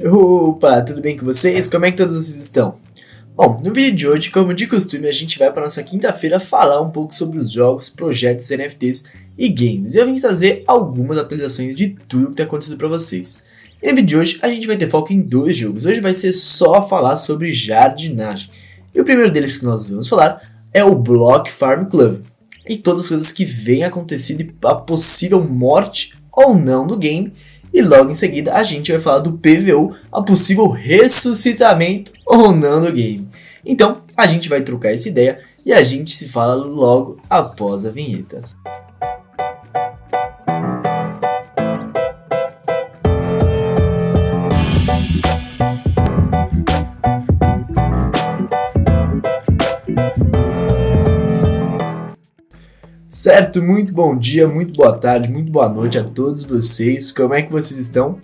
Opa, tudo bem com vocês? Como é que todos vocês estão? Bom, no vídeo de hoje, como de costume, a gente vai para nossa quinta-feira falar um pouco sobre os jogos, projetos, NFTs e games. E eu vim trazer algumas atualizações de tudo que tem acontecido para vocês. E no vídeo de hoje, a gente vai ter foco em dois jogos. Hoje vai ser só falar sobre jardinagem. E o primeiro deles que nós vamos falar é o Block Farm Club. E todas as coisas que vêm acontecendo e a possível morte ou não do game. E logo em seguida a gente vai falar do PVO, a possível ressuscitamento ou não do game. Então a gente vai trocar essa ideia e a gente se fala logo após a vinheta. Certo, muito bom dia, muito boa tarde, muito boa noite a todos vocês. Como é que vocês estão?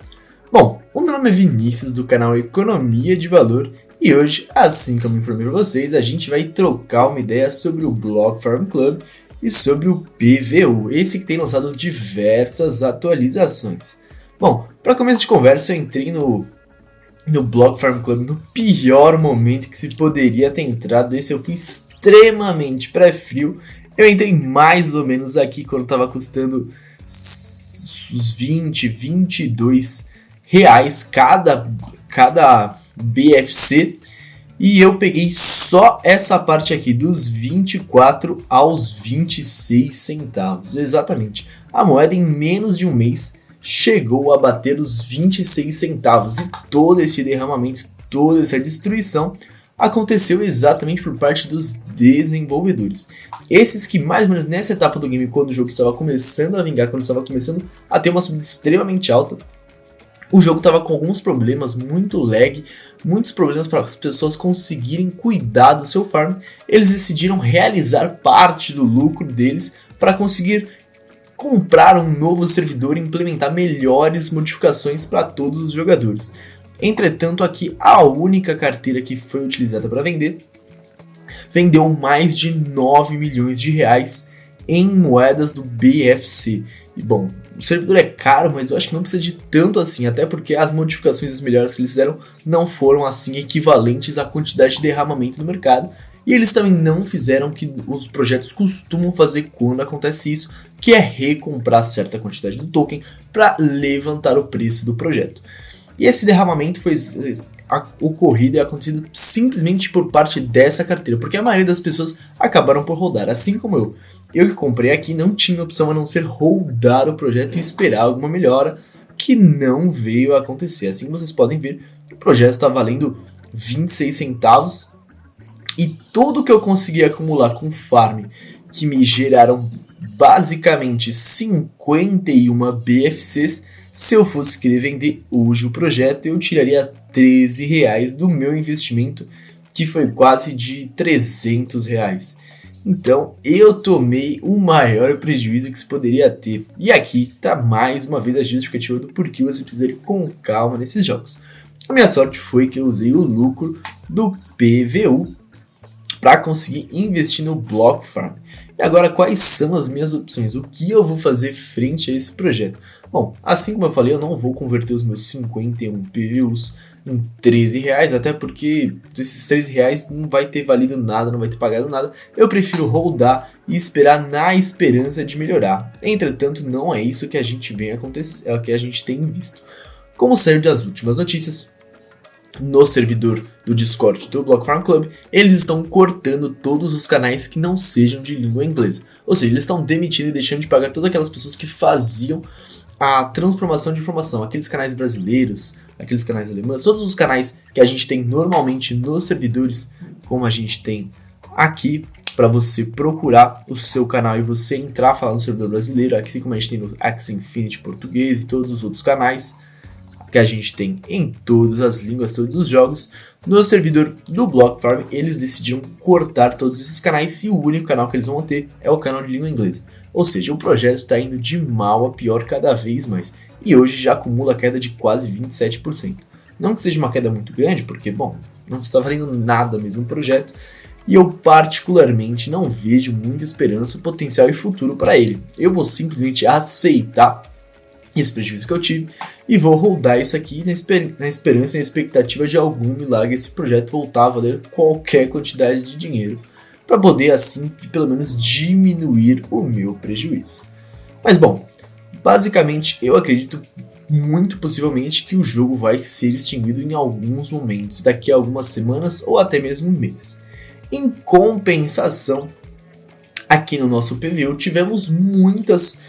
Bom, o meu nome é Vinícius do canal Economia de Valor e hoje, assim como eu informei para vocês, a gente vai trocar uma ideia sobre o Block Farm Club e sobre o PVO, esse que tem lançado diversas atualizações. Bom, para começo de conversa, eu entrei no Block Farm Club no pior momento que se poderia ter entrado. Esse eu fui extremamente pré-frio. Eu entrei mais ou menos aqui quando estava custando uns 20, 22 reais cada BFC. E eu peguei só essa parte aqui, dos 24 aos 26 centavos. Exatamente. A moeda em menos de um mês chegou a bater os 26 centavos. E todo esse derramamento, toda essa destruição aconteceu exatamente por parte dos desenvolvedores. Esses que mais ou menos nessa etapa do game, quando o jogo estava começando a vingar, quando estava começando a ter uma subida extremamente alta, o jogo estava com alguns problemas, muito lag, muitos problemas para as pessoas conseguirem cuidar do seu farm. Eles decidiram realizar parte do lucro deles para conseguir comprar um novo servidor e implementar melhores modificações para todos os jogadores. Entretanto, aqui a única carteira que foi utilizada para vender vendeu mais de 9 milhões de reais em moedas do BFC. E bom, o servidor é caro, mas eu acho que não precisa de tanto assim, até porque as modificações e as melhores que eles fizeram não foram assim equivalentes à quantidade de derramamento no mercado. E eles também não fizeram o que os projetos costumam fazer quando acontece isso, que é recomprar certa quantidade do token para levantar o preço do projeto. E esse derramamento foi ocorrido e acontecido simplesmente por parte dessa carteira, porque a maioria das pessoas acabaram por holdar, assim como eu. Eu que comprei aqui não tinha opção a não ser holdar o projeto e esperar alguma melhora, que não veio a acontecer. Assim como vocês podem ver, o projeto está valendo 26 centavos e tudo que eu consegui acumular com farm, que me geraram basicamente 51 BFCs, se eu fosse querer vender hoje o projeto, eu tiraria 13 reais do meu investimento, que foi quase de 300 reais. Então eu tomei o maior prejuízo que se poderia ter. E aqui está mais uma vez a justificativa do porquê você precisa ir com calma nesses jogos. A minha sorte foi que eu usei o lucro do PVO para conseguir investir no Block Farm. E agora, quais são as minhas opções? O que eu vou fazer frente a esse projeto? Bom, assim como eu falei, eu não vou converter os meus 51 PVUs em 13 reais, até porque esses 13 reais não vai ter valido nada, não vai ter pagado nada. Eu prefiro holdar e esperar na esperança de melhorar. Entretanto, não é isso que a gente vem acontecer, é o que a gente tem visto. Como saiu das últimas notícias, no servidor do Discord do Block Farm Club, eles estão cortando todos os canais que não sejam de língua inglesa. Ou seja, eles estão demitindo e deixando de pagar todas aquelas pessoas que faziam a transformação de informação, aqueles canais brasileiros, aqueles canais alemães, todos os canais que a gente tem normalmente nos servidores, como a gente tem aqui, para você procurar o seu canal e você entrar falando no servidor brasileiro, assim como a gente tem no Axie Infinity português e todos os outros canais que a gente tem em todas as línguas, todos os jogos. No servidor do Block Farm, eles decidiram cortar todos esses canais e o único canal que eles vão ter é o canal de língua inglesa. Ou seja, o projeto está indo de mal a pior cada vez mais e hoje já acumula queda de quase 27%. Não que seja uma queda muito grande, porque, bom, não está valendo nada mesmo o projeto e eu particularmente não vejo muita esperança, potencial e futuro para ele. Eu vou simplesmente aceitar esse prejuízo que eu tive, e vou rodar isso aqui na esperança e na expectativa de algum milagre esse projeto voltar a valer qualquer quantidade de dinheiro, para poder assim pelo menos diminuir o meu prejuízo. Mas bom, basicamente eu acredito muito possivelmente que o jogo vai ser extinguido em alguns momentos, daqui a algumas semanas ou até mesmo meses. Em compensação, aqui no nosso PVU tivemos muitas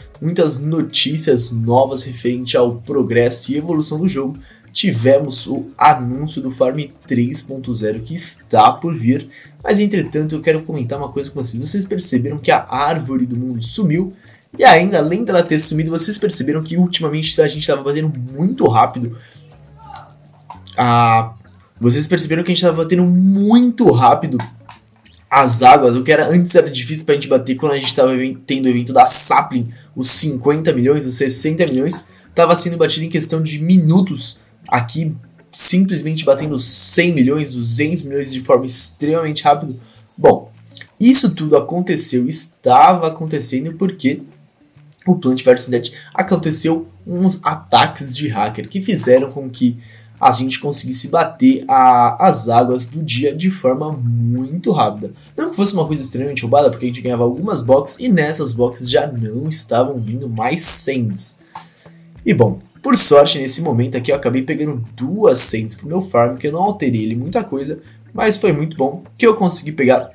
notícias novas referente ao progresso e evolução do jogo. Tivemos o anúncio do Farm 3.0 que está por vir, mas entretanto eu quero comentar uma coisa com vocês. Vocês perceberam que a árvore do mundo sumiu? E ainda, além dela ter sumido, vocês perceberam que ultimamente a gente estava batendo muito rápido. Vocês perceberam que a gente estava batendo muito rápido as águas, o que antes era difícil pra gente bater quando a gente estava tendo o evento da Sapling, os 50 milhões, os 60 milhões, estava sendo batido em questão de minutos, aqui simplesmente batendo 100 milhões, 200 milhões de forma extremamente rápida. Bom, isso tudo estava acontecendo porque o Plant vs Dead aconteceu uns ataques de hacker que fizeram com que a gente conseguisse bater as águas do dia de forma muito rápida. Não que fosse uma coisa extremamente roubada, porque a gente ganhava algumas boxes e nessas boxes já não estavam vindo mais sands. E bom, por sorte nesse momento aqui eu acabei pegando 2 sands pro meu farm, que eu não alterei ele muita coisa, mas foi muito bom que eu consegui pegar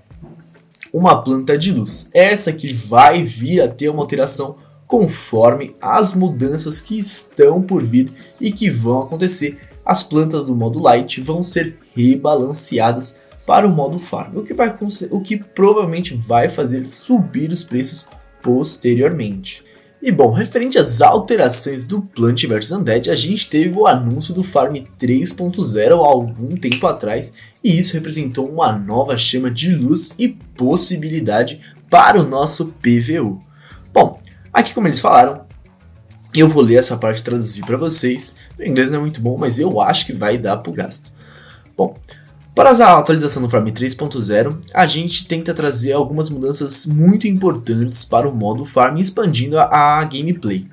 uma planta de luz. Essa que vai vir a ter uma alteração conforme as mudanças que estão por vir e que vão acontecer. As plantas do modo Light vão ser rebalanceadas para o modo Farm, o que provavelmente vai fazer subir os preços posteriormente. E bom, referente às alterações do Plant vs Undead, a gente teve o anúncio do Farm 3.0 há algum tempo atrás, e isso representou uma nova chama de luz e possibilidade para o nosso PVU. Bom, aqui como eles falaram, eu vou ler essa parte e traduzir para vocês. O inglês não é muito bom, mas eu acho que vai dar para o gasto. Bom, para a atualização do Farm 3.0, a gente tenta trazer algumas mudanças muito importantes para o modo Farm, expandindo a gameplay,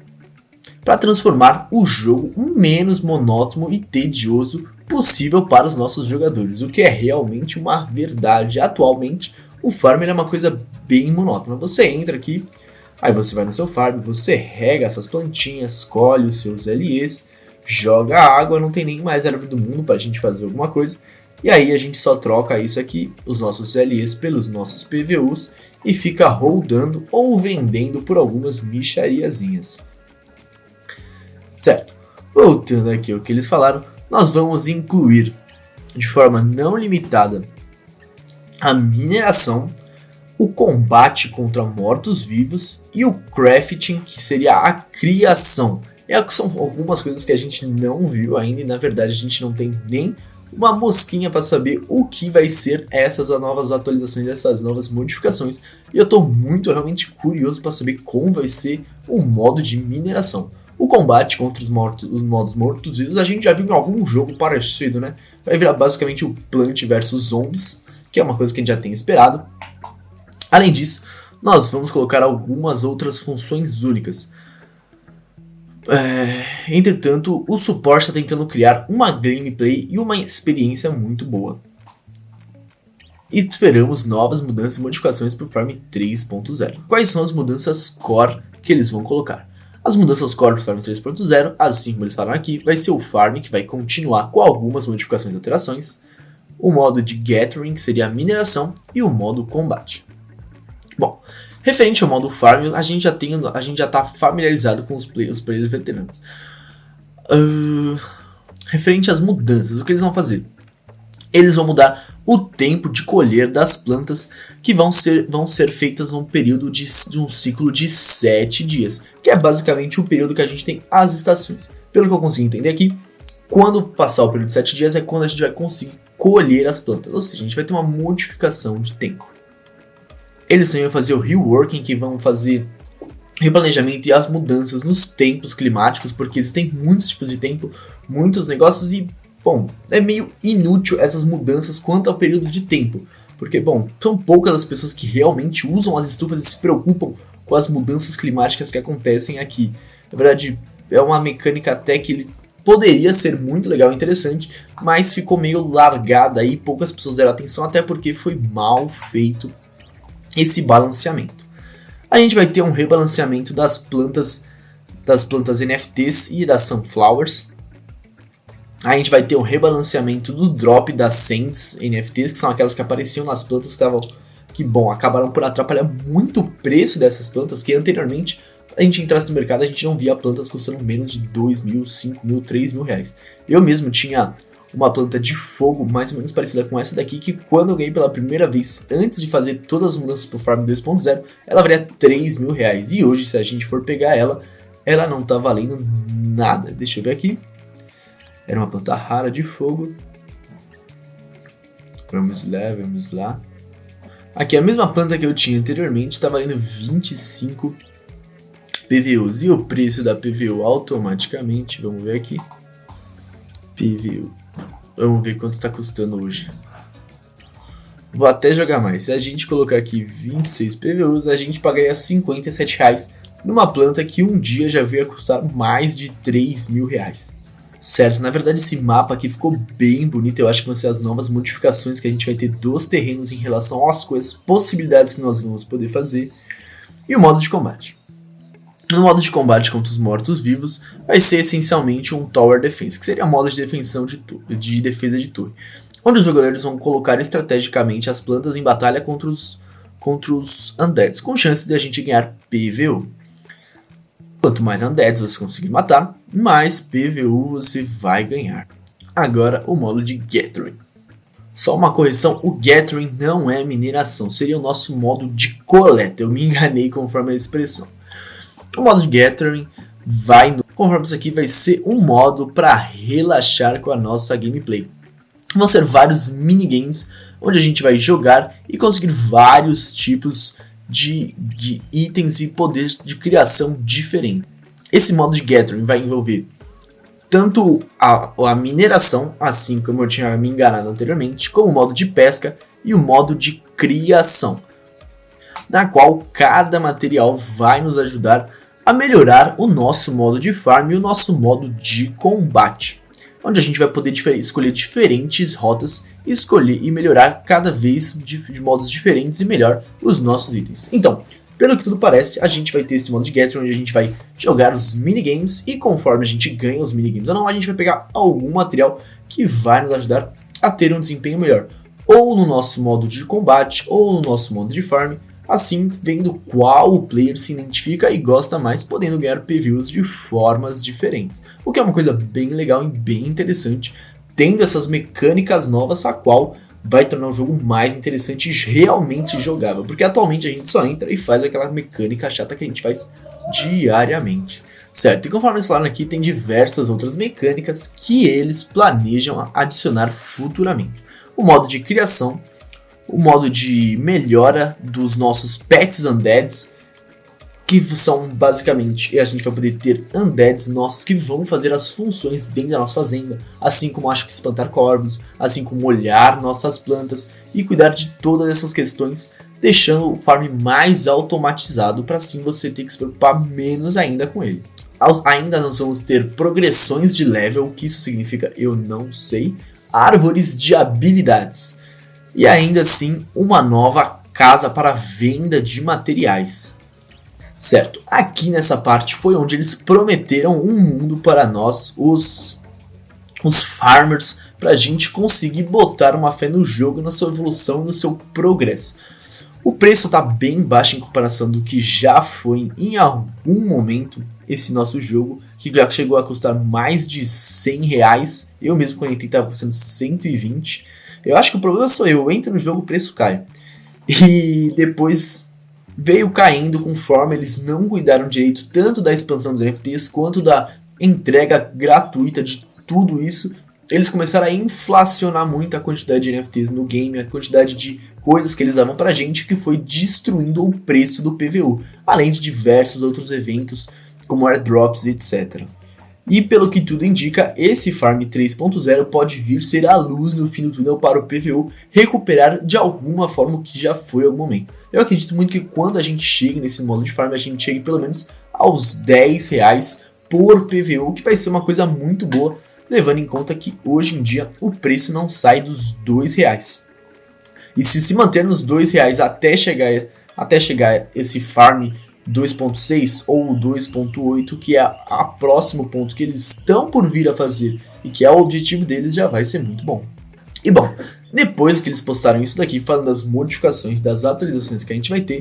para transformar o jogo o menos monótono e tedioso possível para os nossos jogadores, o que é realmente uma verdade. Atualmente, o Farm é uma coisa bem monótona. Você entra aqui, aí você vai no seu farm, você rega as suas plantinhas, colhe os seus LEs, joga água, não tem nem mais árvore do mundo para a gente fazer alguma coisa. E aí a gente só troca isso aqui, os nossos LEs pelos nossos PVUs e fica rodando ou vendendo por algumas mixariazinhas. Certo, voltando aqui ao que eles falaram, nós vamos incluir de forma não limitada a mineração, o combate contra mortos-vivos e o crafting, que seria a criação. São algumas coisas que a gente não viu ainda e na verdade a gente não tem nem uma mosquinha para saber o que vai ser essas novas atualizações, essas novas modificações. E eu estou realmente curioso para saber como vai ser o modo de mineração. O combate contra os modos mortos-vivos a gente já viu em algum jogo parecido, né? Vai virar basicamente o Plant vs Zombies, que é uma coisa que a gente já tem esperado. Além disso, nós vamos colocar algumas outras funções únicas. Entretanto, o suporte está tentando criar uma gameplay e uma experiência muito boa. E esperamos novas mudanças e modificações para o Farm 3.0. Quais são as mudanças core que eles vão colocar? As mudanças core do Farm 3.0, assim como eles falaram aqui, vai ser o Farm, que vai continuar com algumas modificações e alterações. O modo de Gathering, que seria a mineração, e o modo Combate. Bom, referente ao modo Farm, a gente já está familiarizado com os players veteranos. Referente às mudanças, o que eles vão fazer? Eles vão mudar o tempo de colher das plantas, que vão ser feitas num período de um ciclo de 7 dias, que é basicamente o período que a gente tem as estações. Pelo que eu consigo entender aqui, quando passar o período de 7 dias é quando a gente vai conseguir colher as plantas, ou seja, a gente vai ter uma modificação de tempo. Eles também vão fazer o reworking, que vão fazer replanejamento e as mudanças nos tempos climáticos, porque existem muitos tipos de tempo, muitos negócios e, bom, é meio inútil essas mudanças quanto ao período de tempo, porque, bom, são poucas as pessoas que realmente usam as estufas e se preocupam com as mudanças climáticas que acontecem aqui. Na verdade, é uma mecânica até que ele poderia ser muito legal e interessante, mas ficou meio largada aí, poucas pessoas deram atenção, até porque foi mal feito esse balanceamento. A gente vai ter um rebalanceamento das plantas NFTs e das Sunflowers. A gente vai ter um rebalanceamento do drop das Sands NFTs, que são aquelas que apareciam nas plantas acabaram por atrapalhar muito o preço dessas plantas, que anteriormente a gente entrasse no mercado, a gente não via plantas custando menos de 2 mil, 5 mil, 3 mil reais. Eu mesmo tinha uma planta de fogo mais ou menos parecida com essa daqui, que quando eu ganhei pela primeira vez, antes de fazer todas as mudanças pro Farm 2.0, ela valia 3 mil reais. E hoje, se a gente for pegar ela não tá valendo nada. Deixa eu ver aqui. Era uma planta rara de fogo. Vamos lá. Aqui a mesma planta que eu tinha anteriormente está valendo 25 PVUs. E o preço da PVU automaticamente, vamos ver aqui. PVU. Vamos ver quanto está custando hoje. Vou até jogar mais. Se a gente colocar aqui 26 PVUs, a gente pagaria R$ 57 reais numa planta que um dia já veio a custar mais de 3 mil reais. Certo, na verdade esse mapa aqui ficou bem bonito, eu acho que vão ser as novas modificações que a gente vai ter dos terrenos em relação às possibilidades que nós vamos poder fazer. E o modo de combate. No modo de combate contra os mortos-vivos, vai ser essencialmente um Tower Defense, que seria um modo de defesa de torre, onde os jogadores vão colocar estrategicamente as plantas em batalha contra os Undeads, com chance de a gente ganhar PVU. Quanto mais Undeads você conseguir matar, mais PVU você vai ganhar. Agora o modo de Gathering. Só uma correção, o Gathering não é mineração, seria o nosso modo de coleta, eu me enganei conforme a expressão. O modo de Gathering conforme isso aqui vai ser um modo para relaxar com a nossa gameplay. Vão ser vários minigames onde a gente vai jogar e conseguir vários tipos de itens e poderes de criação diferentes. Esse modo de Gathering vai envolver tanto a mineração, assim como eu tinha me enganado anteriormente, como o modo de pesca e o modo de criação, na qual cada material vai nos ajudar a melhorar o nosso modo de farm e o nosso modo de combate, onde a gente vai poder escolher diferentes rotas, escolher e melhorar cada vez de modos diferentes e melhor os nossos itens. Então, pelo que tudo parece, a gente vai ter esse modo de Gathering onde a gente vai jogar os minigames e conforme a gente ganha os minigames ou não, a gente vai pegar algum material que vai nos ajudar a ter um desempenho melhor, ou no nosso modo de combate ou no nosso modo de farm, assim vendo qual o player se identifica e gosta mais, podendo ganhar PVUs de formas diferentes, o que é uma coisa bem legal e bem interessante, tendo essas mecânicas novas, a qual vai tornar o jogo mais interessante e realmente jogável, porque atualmente a gente só entra e faz aquela mecânica chata que a gente faz diariamente, certo? E conforme eles falaram aqui, tem diversas outras mecânicas que eles planejam adicionar futuramente. O modo de criação, o modo de melhora dos nossos pets undeads, que são basicamente, a gente vai poder ter undeads nossos que vão fazer as funções dentro da nossa fazenda, assim como acho que espantar corvos, assim como olhar nossas plantas e cuidar de todas essas questões, deixando o farm mais automatizado para assim você ter que se preocupar menos ainda com ele. Ainda nós vamos ter progressões de level, o que isso significa eu não sei, árvores de habilidades e ainda assim uma nova casa para venda de materiais. Certo, aqui nessa parte foi onde eles prometeram um mundo para nós, os farmers, para a gente conseguir botar uma fé no jogo, na sua evolução e no seu progresso. O preço está bem baixo em comparação do que já foi em algum momento esse nosso jogo, que já chegou a custar mais de 100 reais, eu mesmo quando entrei estava custando 120. Eu acho que o problema sou eu entro no jogo, o preço cai. E depois veio caindo conforme eles não cuidaram direito tanto da expansão dos NFTs quanto da entrega gratuita de tudo isso. Eles começaram a inflacionar muito a quantidade de NFTs no game, a quantidade de coisas que eles davam pra gente, que foi destruindo o preço do PVU, além de diversos outros eventos como airdrops, etc. E pelo que tudo indica, esse Farm 3.0 pode vir ser a luz no fim do túnel para o PVU recuperar de alguma forma o que já foi ao momento. Eu acredito muito que quando a gente chega nesse modo de farm, a gente chegue pelo menos aos 10 reais por PVO, que vai ser uma coisa muito boa, levando em conta que hoje em dia o preço não sai dos R$2. E se manter nos R$2 até chegar esse farm 2.6 ou 2.8, que é a próximo ponto que eles estão por vir a fazer e que é o objetivo deles, já vai ser muito bom. E bom, depois que eles postaram isso daqui, falando das modificações, das atualizações que a gente vai ter,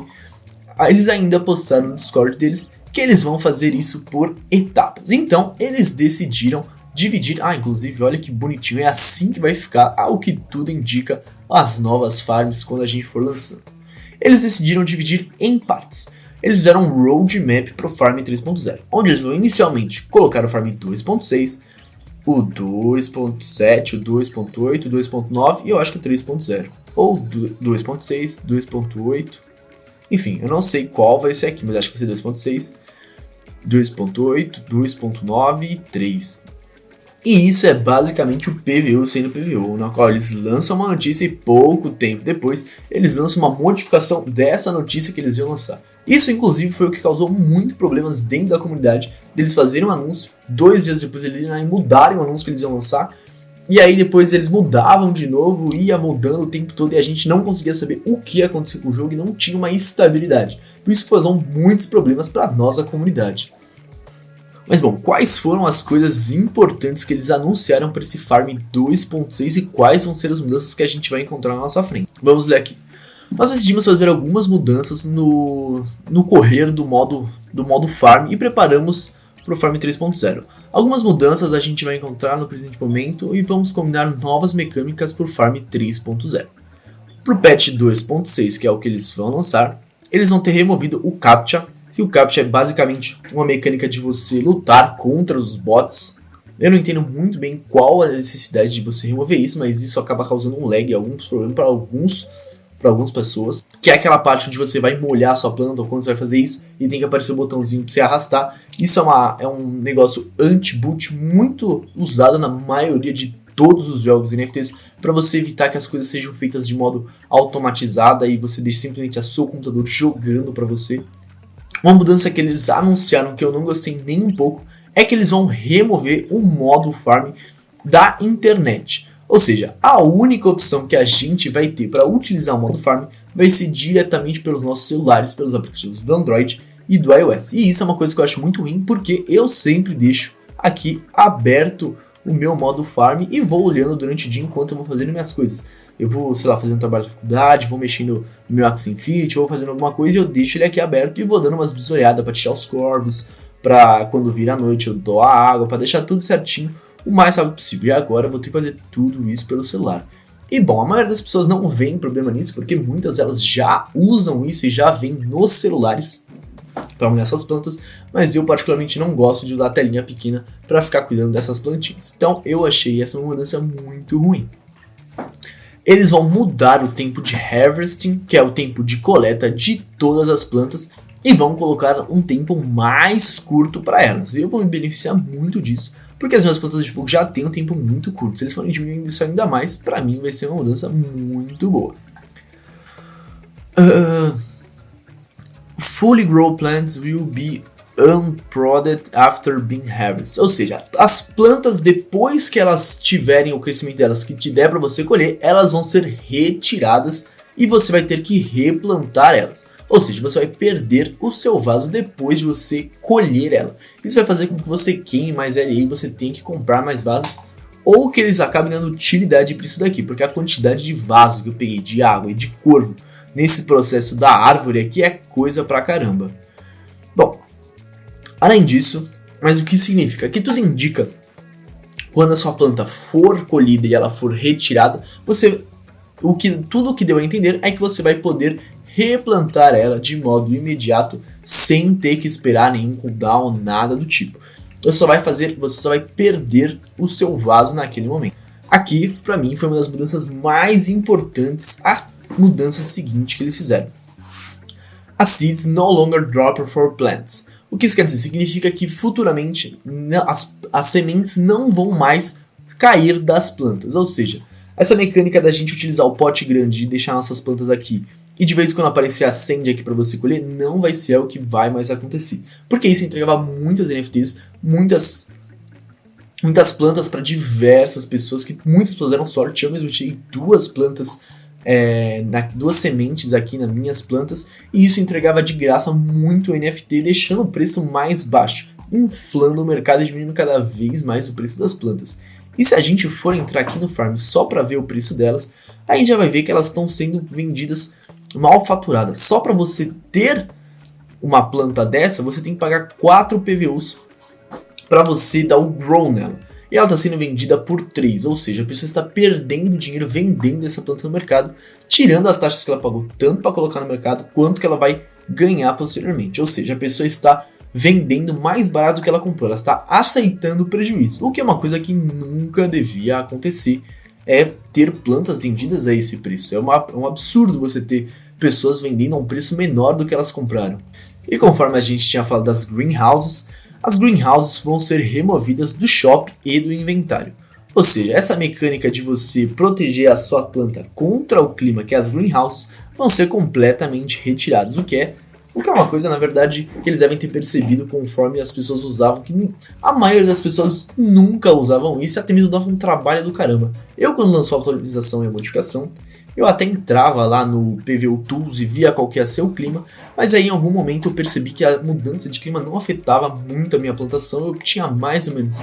eles ainda postaram no Discord deles que eles vão fazer isso por etapas. Então, eles decidiram dividir, inclusive, olha que bonitinho, é assim que vai ficar, ao que tudo indica, as novas farms quando a gente for lançando. Eles decidiram dividir em partes. Eles fizeram um roadmap para o Farm 3.0, onde eles vão inicialmente colocar o Farm 2.6, o 2.7, o 2.8, o 2.9 e eu acho que o 3.0. Ou 2.6, 2.8, enfim, eu não sei qual vai ser aqui, mas acho que vai ser 2.6, 2.8, 2.9 e 3. E isso é basicamente o PVO sendo PVO, na qual eles lançam uma notícia e pouco tempo depois eles lançam uma modificação dessa notícia que eles iam lançar. Isso inclusive foi o que causou muito problemas dentro da comunidade, deles fazerem um anúncio, 2 dias depois eles mudarem o anúncio que eles iam lançar, e aí depois eles mudavam de novo, ia mudando o tempo todo e a gente não conseguia saber o que ia acontecer com o jogo e não tinha uma estabilidade. Por isso causou muitos problemas para nossa comunidade. Mas bom, quais foram as coisas importantes que eles anunciaram para esse Farm 2.6 e quais vão ser as mudanças que a gente vai encontrar na nossa frente? Vamos ler aqui. Nós decidimos fazer algumas mudanças no correr do modo Farm e preparamos para o Farm 3.0. Algumas mudanças a gente vai encontrar no presente momento e vamos combinar novas mecânicas para o Farm 3.0. Para o patch 2.6, que é o que eles vão lançar, eles vão ter removido o CAPTCHA, que o CAPTCHA é basicamente uma mecânica de você lutar contra os bots. Eu não entendo muito bem qual a necessidade de você remover isso, mas isso acaba causando um lag, alguns problemas para algumas pessoas, que é aquela parte onde você vai molhar a sua planta ou quando você vai fazer isso e tem que aparecer o botãozinho para você arrastar. Isso é um negócio anti-boot muito usado na maioria de todos os jogos NFTs para você evitar que as coisas sejam feitas de modo automatizado e você deixe simplesmente o seu computador jogando para você. Uma mudança que eles anunciaram que eu não gostei nem um pouco é que eles vão remover o modo farm da internet. Ou seja, a única opção que a gente vai ter para utilizar o modo farm vai ser diretamente pelos nossos celulares, pelos aplicativos do Android e do iOS. E isso é uma coisa que eu acho muito ruim, porque eu sempre deixo aqui aberto o meu modo farm e vou olhando durante o dia enquanto eu vou fazendo minhas coisas. Eu vou, sei lá, fazendo trabalho de faculdade, vou mexendo no meu Axie Infinity, vou fazendo alguma coisa e eu deixo ele aqui aberto e vou dando umas bisolhadas para tirar os corvos, para quando vir a noite eu dou a água, para deixar tudo certinho o mais rápido possível. E agora eu vou ter que fazer tudo isso pelo celular. E bom, a maioria das pessoas não vê problema nisso, porque muitas delas já usam isso e já vêm nos celulares para molhar suas plantas, mas eu particularmente não gosto de usar a telinha pequena para ficar cuidando dessas plantinhas. Então eu achei essa uma mudança muito ruim. Eles vão mudar o tempo de harvesting, que é o tempo de coleta de todas as plantas, e vão colocar um tempo mais curto para elas. Eu vou me beneficiar muito disso, porque as minhas plantas de fogo já têm um tempo muito curto. Se eles forem diminuindo isso ainda mais, para mim vai ser uma mudança muito boa. Fully grown plants will be unprodded after being harvested. Ou seja, as plantas depois que elas tiverem o crescimento delas que te der para você colher, elas vão ser retiradas e você vai ter que replantar elas. Ou seja, você vai perder o seu vaso depois de você colher ela. Isso vai fazer com que você queime mais ela e você tenha que comprar mais vasos, ou que eles acabem dando utilidade para isso daqui, porque a quantidade de vaso que eu peguei de água e de corvo nesse processo da árvore aqui é coisa pra caramba. Bom, além disso, mas o que significa? Que tudo indica, quando a sua planta for colhida e ela for retirada, tudo o que deu a entender é que você vai poder replantar ela de modo imediato, sem ter que esperar nenhum cooldown, nada do tipo. Você só vai perder o seu vaso naquele momento. Aqui, pra mim, foi uma das mudanças mais importantes, a mudança seguinte que eles fizeram. As seeds no longer drop for plants. O que isso quer dizer? Significa que futuramente as sementes não vão mais cair das plantas. Ou seja, essa mecânica da gente utilizar o pote grande e deixar nossas plantas aqui e de vez em quando aparecer a send aqui para você colher, não vai ser o que vai mais acontecer. Porque isso entregava muitas NFTs, muitas plantas para diversas pessoas, que muitas pessoas deram sorte. Eu mesmo tirei 2 plantas, 2 sementes aqui nas minhas plantas, e isso entregava de graça muito NFT, deixando o preço mais baixo, inflando o mercado e diminuindo cada vez mais o preço das plantas. E se a gente for entrar aqui no farm só para ver o preço delas, a gente já vai ver que elas estão sendo vendidas mal faturadas. Só para você ter uma planta dessa, você tem que pagar 4 PVUs para você dar o grow nela. E ela está sendo vendida por 3, ou seja, a pessoa está perdendo dinheiro vendendo essa planta no mercado, tirando as taxas que ela pagou tanto para colocar no mercado, quanto que ela vai ganhar posteriormente. Ou seja, a pessoa está vendendo mais barato do que ela comprou, ela está aceitando o prejuízo, o que é uma coisa que nunca devia acontecer, é ter plantas vendidas a esse preço. É um absurdo você ter pessoas vendendo a um preço menor do que elas compraram. E conforme a gente tinha falado das greenhouses, as greenhouses vão ser removidas do shop e do inventário. Ou seja, essa mecânica de você proteger a sua planta contra o clima, que é as greenhouses, vão ser completamente retirados, o que é uma coisa, na verdade, que eles devem ter percebido conforme as pessoas usavam, que a maioria das pessoas nunca usavam isso, e até mesmo davam um trabalho do caramba. Eu, quando lançou a atualização e a modificação, eu até entrava lá no PVU Tools e via qual que ia ser o clima, mas aí em algum momento eu percebi que a mudança de clima não afetava muito a minha plantação, eu tinha mais ou menos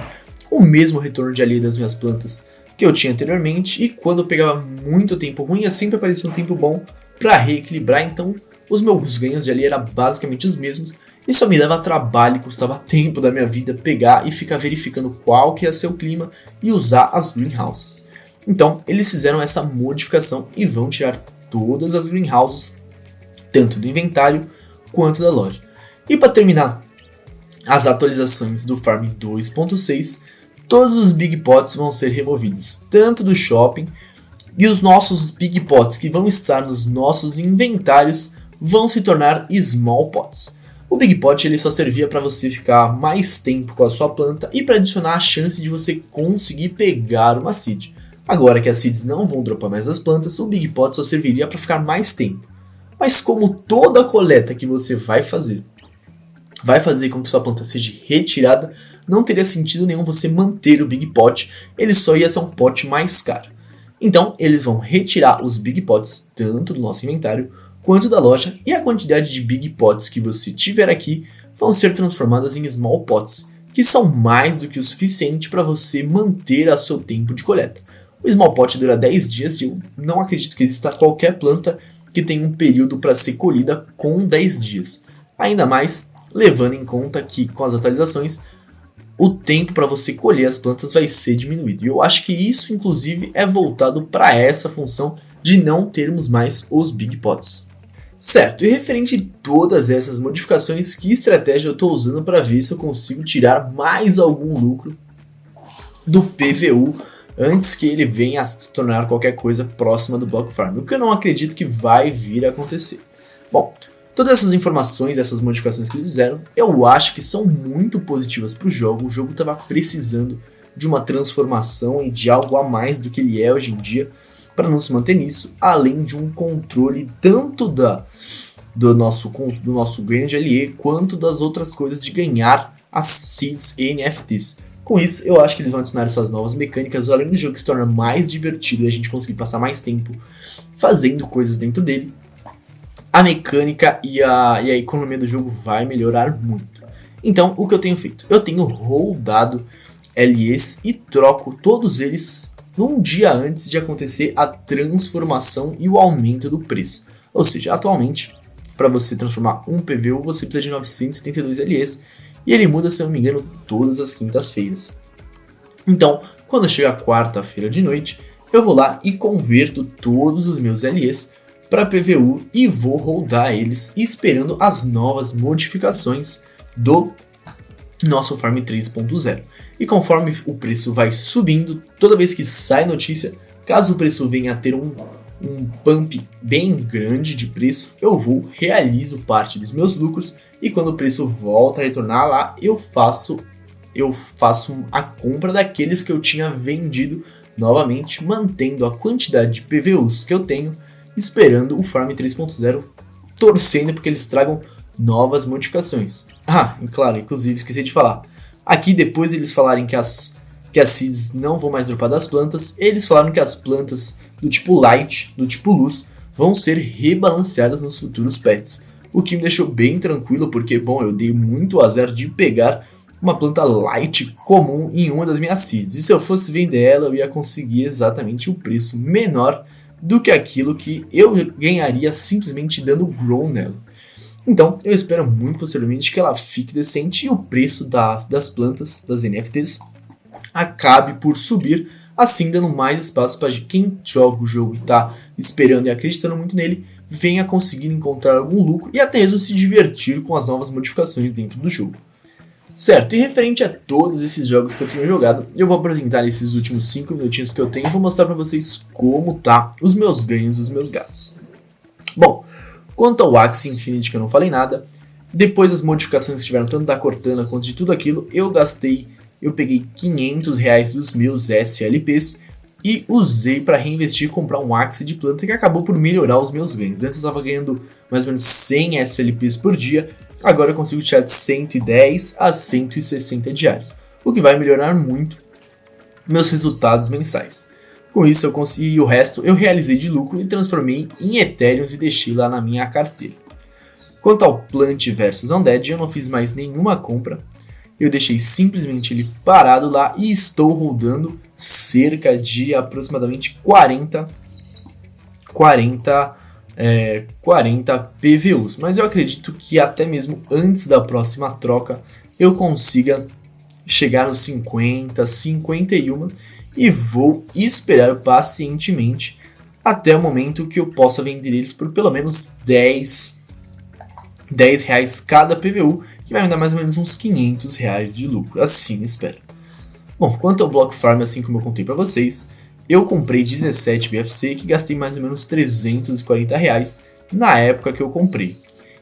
o mesmo retorno de alheia das minhas plantas que eu tinha anteriormente, e quando eu pegava muito tempo ruim, sempre aparecia um tempo bom para reequilibrar, então os meus ganhos de alheia eram basicamente os mesmos, e só me dava trabalho, custava tempo da minha vida pegar e ficar verificando qual que ia ser o clima e usar as greenhouses. Então, eles fizeram essa modificação e vão tirar todas as greenhouses, tanto do inventário quanto da loja. E para terminar as atualizações do Farm 2.6, todos os Big Pots vão ser removidos, tanto do shopping, e os nossos Big Pots que vão estar nos nossos inventários vão se tornar Small Pots. O Big Pot ele só servia para você ficar mais tempo com a sua planta e para adicionar a chance de você conseguir pegar uma seed. Agora que as seeds não vão dropar mais as plantas, o Big Pot só serviria para ficar mais tempo. Mas como toda coleta que você vai fazer com que sua planta seja retirada, não teria sentido nenhum você manter o Big Pot, ele só ia ser um pot mais caro. Então eles vão retirar os Big Pots tanto do nosso inventário quanto da loja, e a quantidade de Big Pots que você tiver aqui vão ser transformadas em Small Pots, que são mais do que o suficiente para você manter a seu tempo de coleta. O Small Pot dura 10 dias e eu não acredito que exista qualquer planta que tenha um período para ser colhida com 10 dias. Ainda mais levando em conta que com as atualizações o tempo para você colher as plantas vai ser diminuído. E eu acho que isso inclusive é voltado para essa função de não termos mais os Big Pots. Certo, e referente a todas essas modificações, que estratégia eu estou usando para ver se eu consigo tirar mais algum lucro do PVU antes que ele venha a se tornar qualquer coisa próxima do Block Farm, o que eu não acredito que vai vir a acontecer. Bom, todas essas informações, essas modificações que eles fizeram, eu acho que são muito positivas para o jogo estava precisando de uma transformação e de algo a mais do que ele é hoje em dia, para não se manter nisso, além de um controle tanto do nosso ganho de LE, quanto das outras coisas de ganhar as seeds e NFTs. Com isso, eu acho que eles vão adicionar essas novas mecânicas, além do jogo se torna mais divertido e a gente conseguir passar mais tempo fazendo coisas dentro dele. A mecânica e a economia do jogo vai melhorar muito. Então, o que eu tenho feito? Eu tenho holdado LEs e troco todos eles num dia antes de acontecer a transformação e o aumento do preço. Ou seja, atualmente, para você transformar um PVU, você precisa de 972 LEs, e ele muda, se eu não me engano, todas as quintas-feiras. Então, quando chega a quarta-feira de noite, eu vou lá e converto todos os meus LEs para PVU e vou holdar eles, esperando as novas modificações do nosso Farm 3.0. E conforme o preço vai subindo, toda vez que sai notícia, caso o preço venha a ter um pump bem grande de preço, eu realizo parte dos meus lucros, e quando o preço volta a retornar lá, eu faço a compra daqueles que eu tinha vendido novamente, mantendo a quantidade de PVUs que eu tenho esperando o Farm 3.0, torcendo porque eles tragam novas modificações. Ah, e claro, inclusive esqueci de falar. Aqui depois eles falarem que as seeds não vão mais dropar das plantas, eles falaram que as plantas do tipo Light, do tipo Luz, vão ser rebalanceadas nos futuros pets. O que me deixou bem tranquilo, porque, bom, eu dei muito azar de pegar uma planta Light comum em uma das minhas seeds. E se eu fosse vender ela, eu ia conseguir exatamente o preço menor do que aquilo que eu ganharia simplesmente dando grow nela. Então, eu espero muito posteriormente que ela fique decente e o preço das plantas, das NFTs, acabe por subir, assim dando mais espaço para quem joga o jogo e está esperando e acreditando muito nele, venha conseguir encontrar algum lucro e até mesmo se divertir com as novas modificações dentro do jogo. Certo, e referente a todos esses jogos que eu tenho jogado, eu vou apresentar esses últimos 5 minutinhos que eu tenho e vou mostrar para vocês como tá os meus ganhos e os meus gastos. Bom, quanto ao Axie Infinity, que eu não falei nada, depois das modificações que tiveram tanto da Cortana quanto de tudo aquilo, eu peguei R$500 dos meus SLPs e usei para reinvestir e comprar um Axie de planta que acabou por melhorar os meus ganhos. Antes eu estava ganhando mais ou menos 100 SLPs por dia, agora eu consigo tirar de 110 a 160 diários, o que vai melhorar muito meus resultados mensais. Com isso eu consegui o resto, eu realizei de lucro e transformei em Ethereum e deixei lá na minha carteira. Quanto ao Plant vs Undead, eu não fiz mais nenhuma compra, eu deixei simplesmente ele parado lá e estou rodando cerca de aproximadamente 40 PVUs, mas eu acredito que até mesmo antes da próxima troca eu consiga chegar nos 50, 51 e vou esperar pacientemente até o momento que eu possa vender eles por pelo menos 10 reais cada PVU, que vai me dar mais ou menos uns 500 reais de lucro, assim espero. Bom, quanto ao Block Farm, assim como eu contei para vocês, eu comprei 17 BFC que gastei mais ou menos 340 reais na época que eu comprei.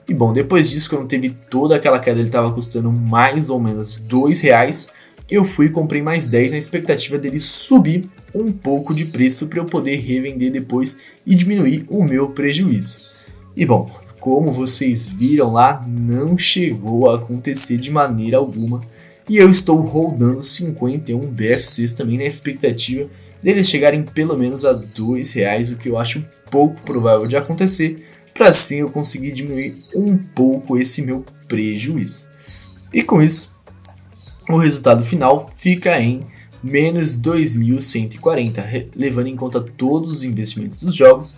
E bom, depois disso, quando teve toda aquela queda, ele estava custando mais ou menos 2 reais, eu fui e comprei mais 10 na expectativa dele subir um pouco de preço para eu poder revender depois e diminuir o meu prejuízo. E bom, como vocês viram lá, não chegou a acontecer de maneira alguma. E eu estou rodando 51 BFCs também na expectativa deles chegarem pelo menos a 2 reais, o que eu acho pouco provável de acontecer, para assim eu conseguir diminuir um pouco esse meu prejuízo. E com isso, o resultado final fica em menos 2.140, levando em conta todos os investimentos dos jogos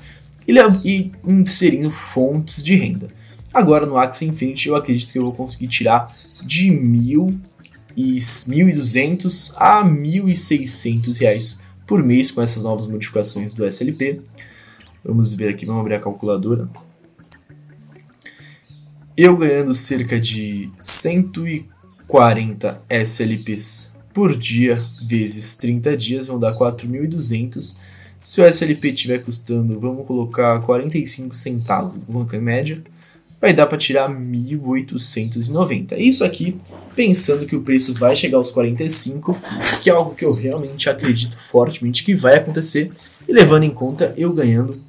e inserindo fontes de renda. Agora no Axie Infinity eu acredito que eu vou conseguir tirar de 1.200 a 1.600 reais por mês com essas novas modificações do SLP. Vamos ver aqui, vamos abrir a calculadora. Eu ganhando cerca de 140 SLPs por dia vezes 30 dias vão dar 4.200. Se o SLP estiver custando, vamos colocar 45 centavos, vamos colocar em média, vai dar para tirar 1.890. Isso aqui pensando que o preço vai chegar aos 45, que é algo que eu realmente acredito fortemente que vai acontecer, e levando em conta eu ganhando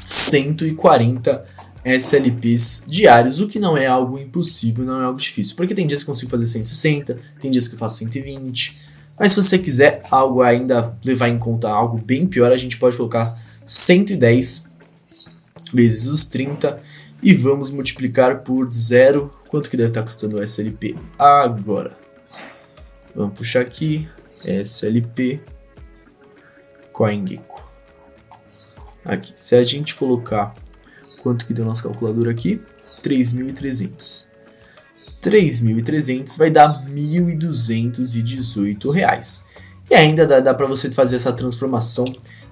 140 SLPs diários, o que não é algo impossível, não é algo difícil, porque tem dias que eu consigo fazer 160, tem dias que eu faço 120, mas se você quiser algo ainda levar em conta algo bem pior, a gente pode colocar 110 vezes os 30 e vamos multiplicar por 0. Quanto que deve estar custando o SLP agora? Vamos puxar aqui, SLP CoinGecko. Aqui, se a gente colocar, quanto que deu nossa calculadora aqui? 3.300. 3.300 vai dar R$ 1.218. E ainda dá para você fazer essa transformação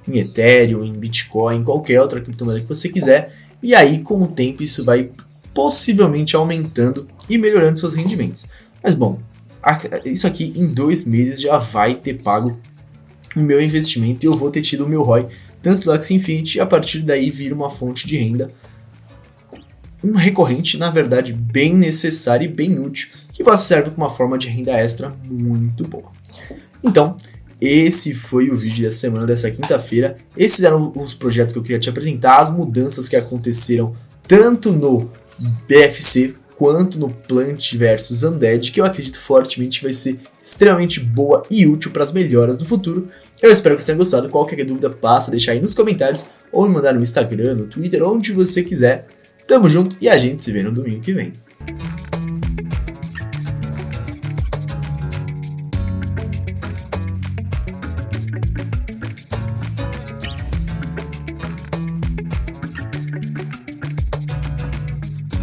em Ethereum, em Bitcoin, em qualquer outra criptomoeda que você quiser. E aí, com o tempo, isso vai possivelmente aumentando e melhorando seus rendimentos. Mas bom, isso aqui em 2 meses já vai ter pago o meu investimento e eu vou ter tido o meu ROI tanto do Axie Infinity, e a partir daí vira uma fonte de renda recorrente, na verdade, bem necessária e bem útil, que serve como uma forma de renda extra muito boa. Então, esse foi o vídeo dessa semana, dessa quinta-feira. Esses eram os projetos que eu queria te apresentar, as mudanças que aconteceram tanto no BFC quanto no Plant vs Undead, que eu acredito fortemente que vai ser extremamente boa e útil para as melhoras no futuro. Eu espero que você tenha gostado. Qualquer dúvida, passa a deixar aí nos comentários ou me mandar no Instagram, no Twitter, onde você quiser. Tamo junto e a gente se vê no domingo que vem.